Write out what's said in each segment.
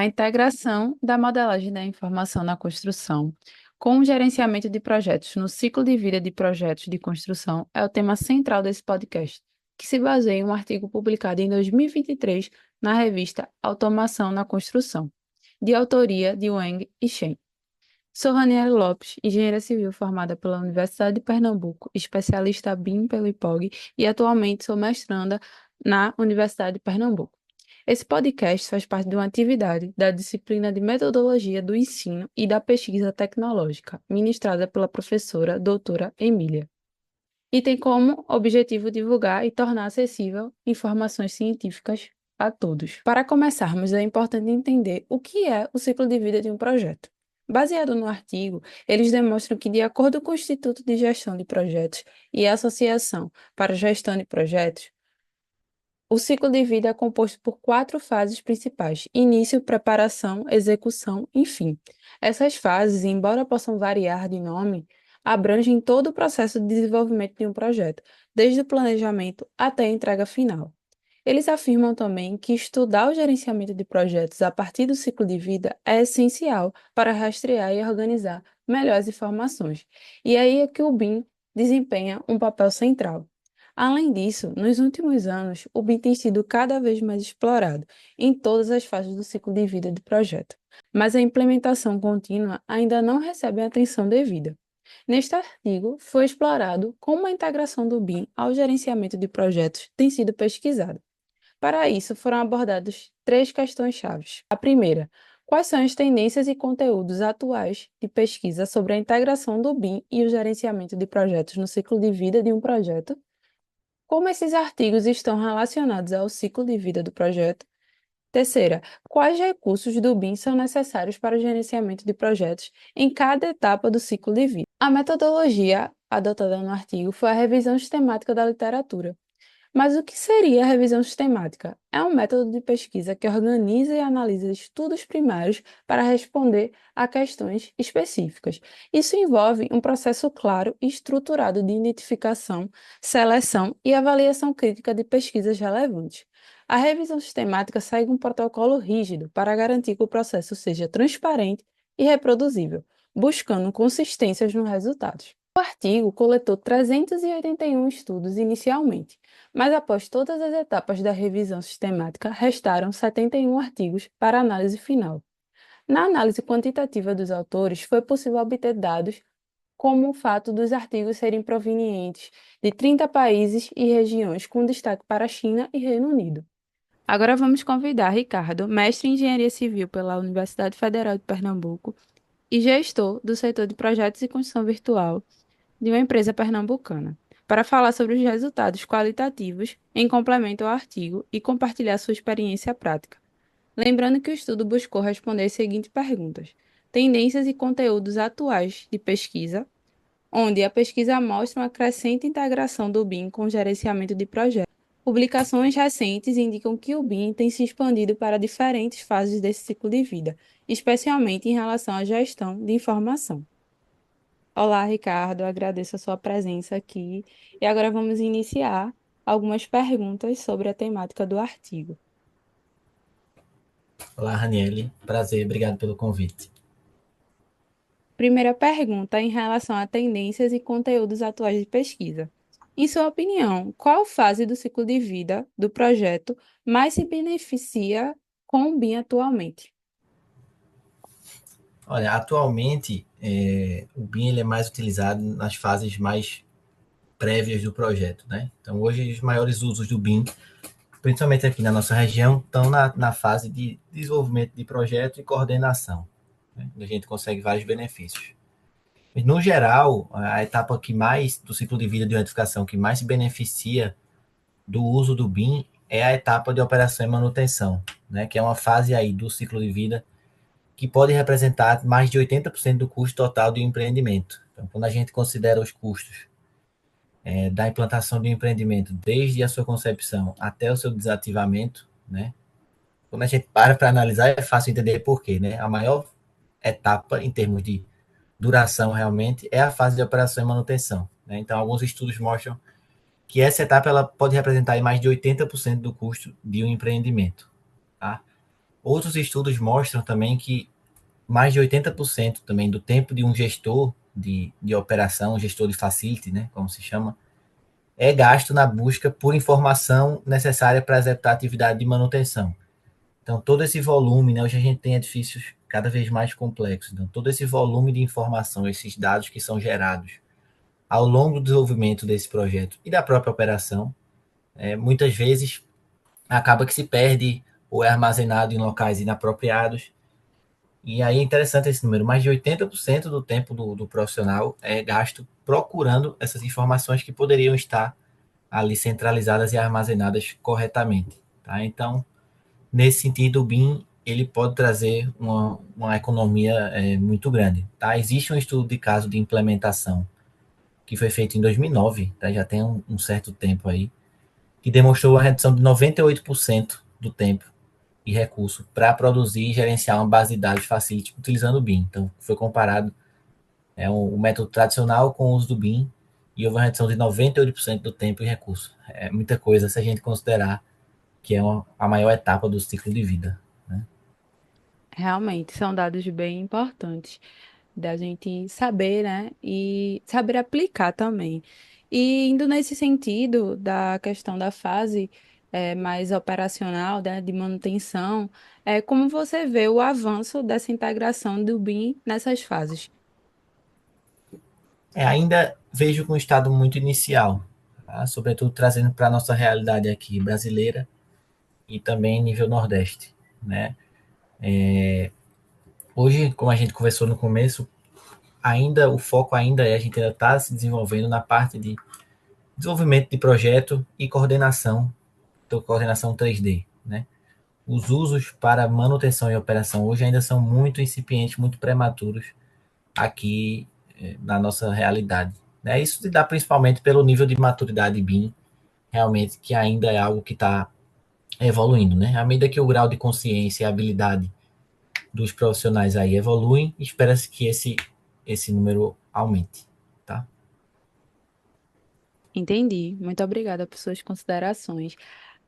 integração da modelagem da informação na construção com o gerenciamento de projetos no ciclo de vida de projetos de construção é o tema central desse podcast, que se baseia em um artigo publicado em 2023 na revista Automação na Construção, de autoria de Wang e Shen. Sou Ranieri Lopes, engenheira civil formada pela Universidade de Pernambuco, especialista BIM pelo IPOG e atualmente sou mestranda na Universidade de Pernambuco. Esse podcast faz parte de uma atividade da disciplina de Metodologia do Ensino e da Pesquisa Tecnológica, ministrada pela professora doutora Emília, e tem como objetivo divulgar e tornar acessível informações científicas a todos. Para começarmos, é importante entender o que é o ciclo de vida de um projeto. Baseado no artigo, eles demonstram que, de acordo com o Instituto de Gestão de Projetos e a Associação para a Gestão de Projetos, o ciclo de vida é composto por 4 fases principais: início, preparação, execução e fim. Essas fases, embora possam variar de nome, abrangem todo o processo de desenvolvimento de um projeto, desde o planejamento até a entrega final. Eles afirmam também que estudar o gerenciamento de projetos a partir do ciclo de vida é essencial para rastrear e organizar melhor as informações. E aí é que o BIM desempenha um papel central. Além disso, nos últimos anos, o BIM tem sido cada vez mais explorado em todas as fases do ciclo de vida do projeto, mas a implementação contínua ainda não recebe a atenção devida. Neste artigo, foi explorado como a integração do BIM ao gerenciamento de projetos tem sido pesquisada. Para isso, foram abordadas 3 questões-chave. A primeira, quais são as tendências e conteúdos atuais de pesquisa sobre a integração do BIM e o gerenciamento de projetos no ciclo de vida de um projeto? Como esses artigos estão relacionados ao ciclo de vida do projeto? Terceira, quais recursos do BIM são necessários para o gerenciamento de projetos em cada etapa do ciclo de vida? A metodologia adotada no artigo foi a revisão sistemática da literatura. Mas o que seria a revisão sistemática? É um método de pesquisa que organiza e analisa estudos primários para responder a questões específicas. Isso envolve um processo claro e estruturado de identificação, seleção e avaliação crítica de pesquisas relevantes. A revisão sistemática segue um protocolo rígido para garantir que o processo seja transparente e reproduzível, buscando consistências nos resultados. O artigo coletou 381 estudos inicialmente, mas após todas as etapas da revisão sistemática, restaram 71 artigos para análise final. Na análise quantitativa dos autores, foi possível obter dados como o fato dos artigos serem provenientes de 30 países e regiões, com destaque para a China e Reino Unido. Agora vamos convidar Ricardo, mestre em Engenharia Civil pela Universidade Federal de Pernambuco e gestor do setor de projetos e construção virtual de uma empresa pernambucana, para falar sobre os resultados qualitativos em complemento ao artigo e compartilhar sua experiência prática. Lembrando que o estudo buscou responder as seguintes perguntas: tendências e conteúdos atuais de pesquisa, onde a pesquisa mostra uma crescente integração do BIM com o gerenciamento de projetos. Publicações recentes indicam que o BIM tem se expandido para diferentes fases desse ciclo de vida, especialmente em relação à gestão de informação. Olá, Ricardo, agradeço a sua presença aqui. E agora vamos iniciar algumas perguntas sobre a temática do artigo. Olá, Raniele. Prazer, obrigado pelo convite. Primeira pergunta em relação a tendências e conteúdos atuais de pesquisa. Em sua opinião, qual fase do ciclo de vida do projeto mais se beneficia com o BIM atualmente? Olha, atualmente o BIM ele é mais utilizado nas fases mais prévias do projeto, né? Então, hoje, os maiores usos do BIM, principalmente aqui na nossa região, estão na fase de desenvolvimento de projeto e coordenação, né? Onde a gente consegue vários benefícios. Mas, no geral, a etapa que mais, do ciclo de vida de uma edificação, que mais se beneficia do uso do BIM é a etapa de operação e manutenção, né? Que é uma fase aí do ciclo de vida que pode representar mais de 80% do custo total do empreendimento. Então, quando a gente considera os custos da implantação de um empreendimento, desde a sua concepção até o seu desativamento, né? Quando a gente para analisar, é fácil entender por quê, né? A maior etapa, em termos de duração, realmente, é a fase de operação e manutenção, né? Então, alguns estudos mostram que essa etapa ela pode representar mais de 80% do custo de um empreendimento, tá? Outros estudos mostram também que mais de 80% também do tempo de um gestor de operação, gestor de facility, né, como se chama, é gasto na busca por informação necessária para executar a atividade de manutenção. Então, todo esse volume, né, hoje a gente tem edifícios cada vez mais complexos, então, todo esse volume de informação, esses dados que são gerados ao longo do desenvolvimento desse projeto e da própria operação, muitas vezes acaba que se perde ou é armazenado em locais inapropriados. E aí é interessante esse número, mais de 80% do tempo do profissional é gasto procurando essas informações que poderiam estar ali centralizadas e armazenadas corretamente. Tá? Então, nesse sentido, o BIM ele pode trazer uma economia muito grande. Tá? Existe um estudo de caso de implementação que foi feito em 2009, tá? Já tem um certo tempo aí, que demonstrou a redução de 98% do tempo e recurso para produzir e gerenciar uma base de dados Facility utilizando o BIM. Então, foi comparado o método tradicional com o uso do BIM e houve uma redução de 98% do tempo e recurso. É muita coisa se a gente considerar que é a maior etapa do ciclo de vida. Né? Realmente, são dados bem importantes da gente saber, né? E saber aplicar também. E indo nesse sentido da questão da fase mais operacional, né, de manutenção, como você vê o avanço dessa integração do BIM nessas fases? Ainda vejo com um estado muito inicial, tá? Sobretudo trazendo para a nossa realidade aqui brasileira e também nível Nordeste. Né? Hoje, como a gente conversou no começo, ainda o foco ainda a gente ainda está se desenvolvendo na parte de desenvolvimento de projeto e coordenação, então coordenação 3D, né? Os usos para manutenção e operação hoje ainda são muito incipientes, muito prematuros aqui na nossa realidade. Né? Isso se dá principalmente pelo nível de maturidade BIM, realmente, que ainda é algo que está evoluindo. Né? À medida que o grau de consciência e habilidade dos profissionais aí evoluem, espera-se que esse número aumente. Tá? Entendi. Muito obrigada por suas considerações.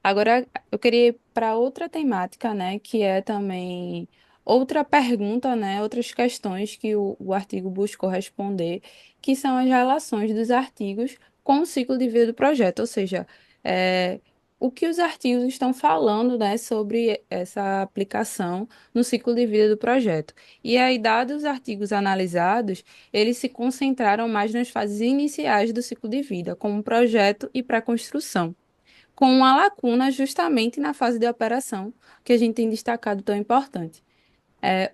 Agora, eu queria ir para outra temática, né, que é também outra pergunta, né, outras questões que o artigo buscou responder, que são as relações dos artigos com o ciclo de vida do projeto, ou seja, é, o que os artigos estão falando, né, sobre essa aplicação no ciclo de vida do projeto. E aí, dados os artigos analisados, eles se concentraram mais nas fases iniciais do ciclo de vida, como projeto e pré-construção com uma lacuna justamente na fase de operação, que a gente tem destacado tão importante.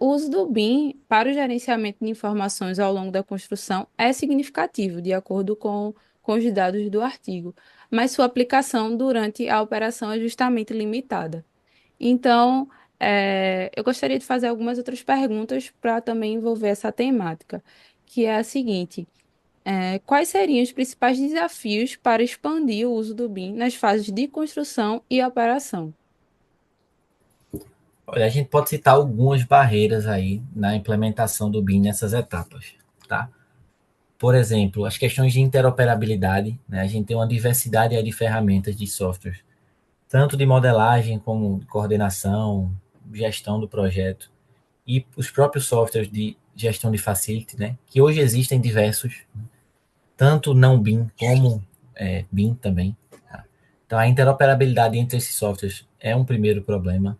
O uso do BIM para o gerenciamento de informações ao longo da construção é significativo, de acordo com os dados do artigo, mas sua aplicação durante a operação é justamente limitada. Então, eu gostaria de fazer algumas outras perguntas para também envolver essa temática, que é a seguinte. Quais seriam os principais desafios para expandir o uso do BIM nas fases de construção e operação? Olha, a gente pode citar algumas barreiras aí na implementação do BIM nessas etapas, tá? Por exemplo, as questões de interoperabilidade, né? A gente tem uma diversidade aí de ferramentas de softwares, tanto de modelagem como de coordenação, gestão do projeto e os próprios softwares de gestão de facility, né? Que hoje existem diversos, tanto não BIM como BIM também. Tá? Então, a interoperabilidade entre esses softwares é um primeiro problema.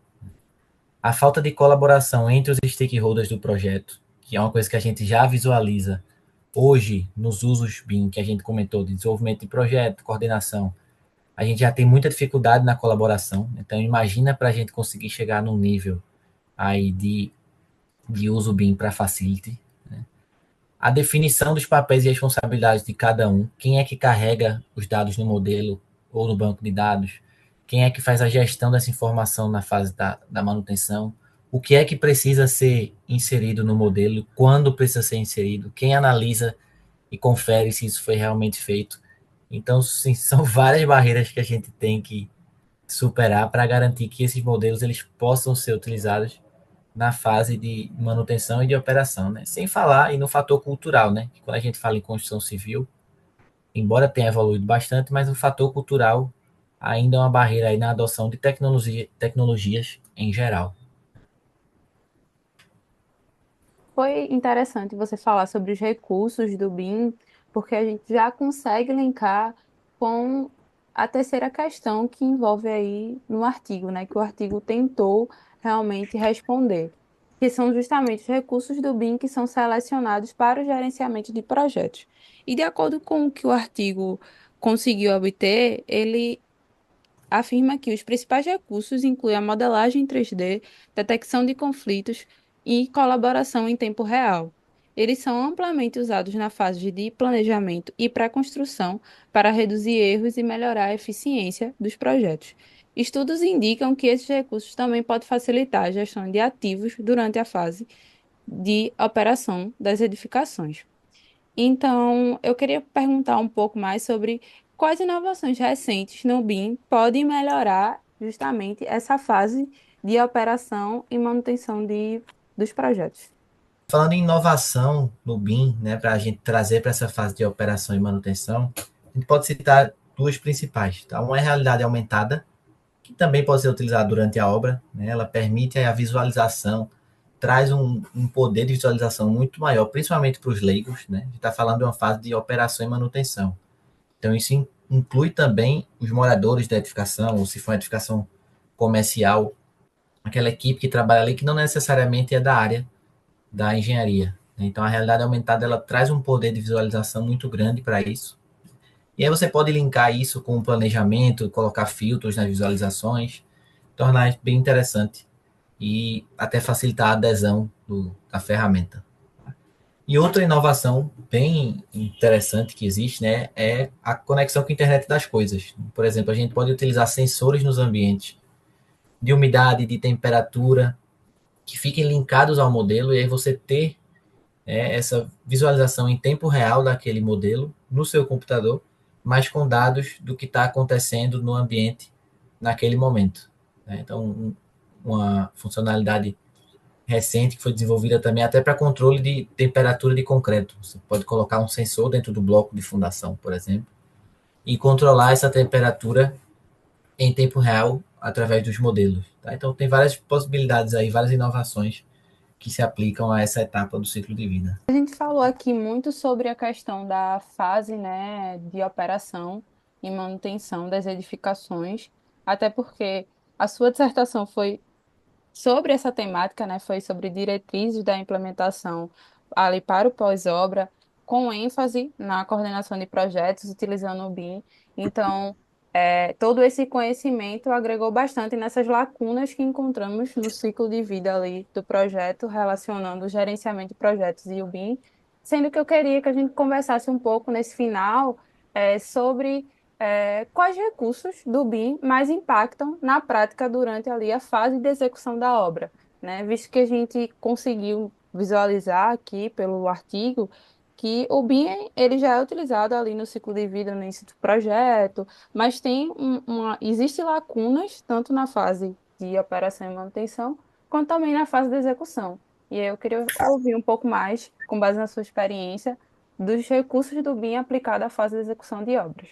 A falta de colaboração entre os stakeholders do projeto, que é uma coisa que a gente já visualiza hoje nos usos BIM que a gente comentou de desenvolvimento de projeto, coordenação, a gente já tem muita dificuldade na colaboração. Então, imagina para a gente conseguir chegar num nível aí de uso BIM para facility. Né? A definição dos papéis e responsabilidades de cada um, quem é que carrega os dados no modelo ou no banco de dados, quem é que faz a gestão dessa informação na fase da manutenção, o que é que precisa ser inserido no modelo, quando precisa ser inserido, quem analisa e confere se isso foi realmente feito. Então, sim, são várias barreiras que a gente tem que superar para garantir que esses modelos eles possam ser utilizados na fase de manutenção e de operação, né? Sem falar e no fator cultural, né? Que quando a gente fala em construção civil, embora tenha evoluído bastante, mas o fator cultural ainda é uma barreira aí na adoção de tecnologias em geral. Foi interessante você falar sobre os recursos do BIM, porque a gente já consegue linkar com a terceira questão que envolve aí no artigo, né? Que o artigo tentou realmente responder, que são justamente os recursos do BIM que são selecionados para o gerenciamento de projetos. E de acordo com o que o artigo conseguiu obter, ele afirma que os principais recursos incluem a modelagem em 3D, detecção de conflitos e colaboração em tempo real. Eles são amplamente usados na fase de planejamento e pré-construção para reduzir erros e melhorar a eficiência dos projetos. Estudos indicam que esses recursos também podem facilitar a gestão de ativos durante a fase de operação das edificações. Então, eu queria perguntar um pouco mais sobre quais inovações recentes no BIM podem melhorar justamente essa fase de operação e manutenção dos projetos. Falando em inovação no BIM, né, para a gente trazer para essa fase de operação e manutenção, a gente pode citar duas principais. Tá? Uma é a realidade aumentada, que também pode ser utilizada durante a obra. Né? Ela permite a visualização, traz um poder de visualização muito maior, principalmente para os leigos. Né? A gente está falando de uma fase de operação e manutenção. Então, isso inclui também os moradores da edificação, ou se for uma edificação comercial, aquela equipe que trabalha ali, que não necessariamente é da área da engenharia. Né? Então, a realidade aumentada ela traz um poder de visualização muito grande para isso. E aí você pode linkar isso com o planejamento, colocar filtros nas visualizações, tornar bem interessante e até facilitar a adesão da ferramenta. E outra inovação bem interessante que existe, né, é a conexão com a internet das coisas. Por exemplo, a gente pode utilizar sensores nos ambientes de umidade, de temperatura, que fiquem linkados ao modelo e aí você ter essa visualização em tempo real daquele modelo no seu computador, mas com dados do que está acontecendo no ambiente naquele momento. Né? Então, uma funcionalidade recente que foi desenvolvida também até para controle de temperatura de concreto. Você pode colocar um sensor dentro do bloco de fundação, por exemplo, e controlar essa temperatura em tempo real através dos modelos. Tá? Então, tem várias possibilidades aí, várias inovações que se aplicam a essa etapa do ciclo de vida. A gente falou aqui muito sobre a questão da fase, né, de operação e manutenção das edificações, até porque a sua dissertação foi sobre essa temática, né, foi sobre diretrizes da implementação ali para o pós-obra, com ênfase na coordenação de projetos utilizando o BIM. Então, todo esse conhecimento agregou bastante nessas lacunas que encontramos no ciclo de vida ali do projeto, relacionando o gerenciamento de projetos e o BIM, sendo que eu queria que a gente conversasse um pouco nesse final, sobre quais recursos do BIM mais impactam na prática durante ali a fase de execução da obra, né? Visto que a gente conseguiu visualizar aqui pelo artigo que o BIM ele já é utilizado ali no ciclo de vida no início do projeto, mas tem existe lacunas tanto na fase de operação e manutenção, quanto também na fase de execução. E aí eu queria ouvir um pouco mais, com base na sua experiência, dos recursos do BIM aplicado à fase de execução de obras.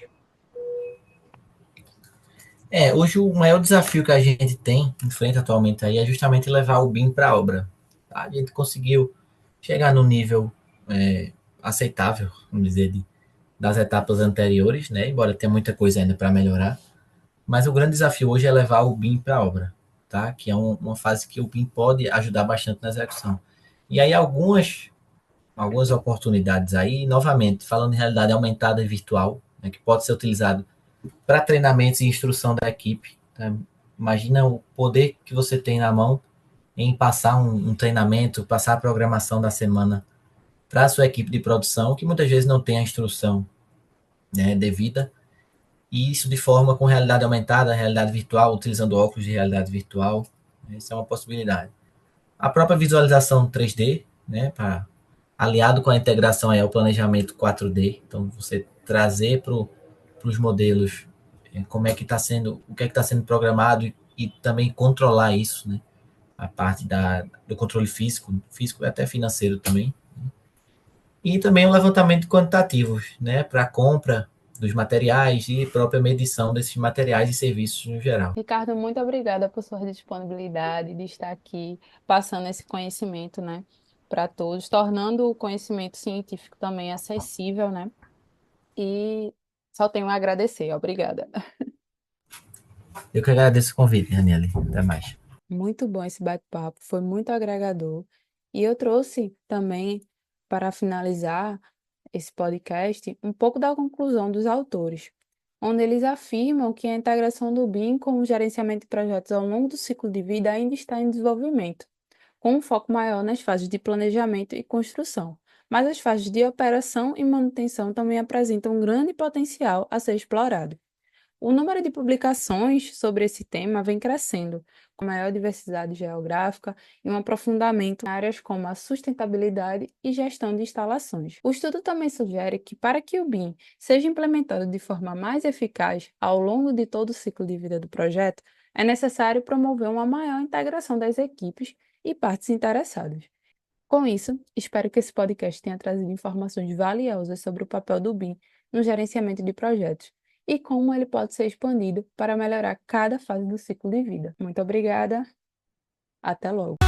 Hoje o maior desafio que a gente tem, enfrenta atualmente aí, é justamente levar o BIM para a obra. Tá? A gente conseguiu chegar no nível aceitável, vamos dizer, das etapas anteriores, né? Embora tenha muita coisa ainda para melhorar. Mas o grande desafio hoje é levar o BIM para a obra, tá? Que é uma fase que o BIM pode ajudar bastante na execução. E aí algumas oportunidades aí, novamente, falando em realidade aumentada e virtual, né, que pode ser utilizado para treinamentos e instrução da equipe. Tá? Imagina o poder que você tem na mão em passar um treinamento, passar a programação da semana para a sua equipe de produção, que muitas vezes não tem a instrução, né, devida, e isso de forma com realidade aumentada, realidade virtual, utilizando óculos de realidade virtual. Isso é uma possibilidade. A própria visualização 3D, né, aliado com a integração aí ao planejamento 4D, então você trazer para os modelos como é que está sendo, o que é que está sendo programado e também controlar isso, né? A parte do controle físico e até financeiro também. E também o levantamento quantitativo, né? Para a compra dos materiais e própria medição desses materiais e serviços no geral. Ricardo, muito obrigada por sua disponibilidade de estar aqui passando esse conhecimento, né, para todos, tornando o conhecimento científico também acessível, né? E só tenho a agradecer. Obrigada. Eu que agradeço o convite, Daniele. Até mais. Muito bom esse bate-papo, foi muito agregador. E eu trouxe também, para finalizar esse podcast, um pouco da conclusão dos autores, onde eles afirmam que a integração do BIM com o gerenciamento de projetos ao longo do ciclo de vida ainda está em desenvolvimento, com um foco maior nas fases de planejamento e construção. Mas as fases de operação e manutenção também apresentam um grande potencial a ser explorado. O número de publicações sobre esse tema vem crescendo, com maior diversidade geográfica e um aprofundamento em áreas como a sustentabilidade e gestão de instalações. O estudo também sugere que, para que o BIM seja implementado de forma mais eficaz ao longo de todo o ciclo de vida do projeto, é necessário promover uma maior integração das equipes e partes interessadas. Com isso, espero que esse podcast tenha trazido informações valiosas sobre o papel do BIM no gerenciamento de projetos e como ele pode ser expandido para melhorar cada fase do ciclo de vida. Muito obrigada, até logo!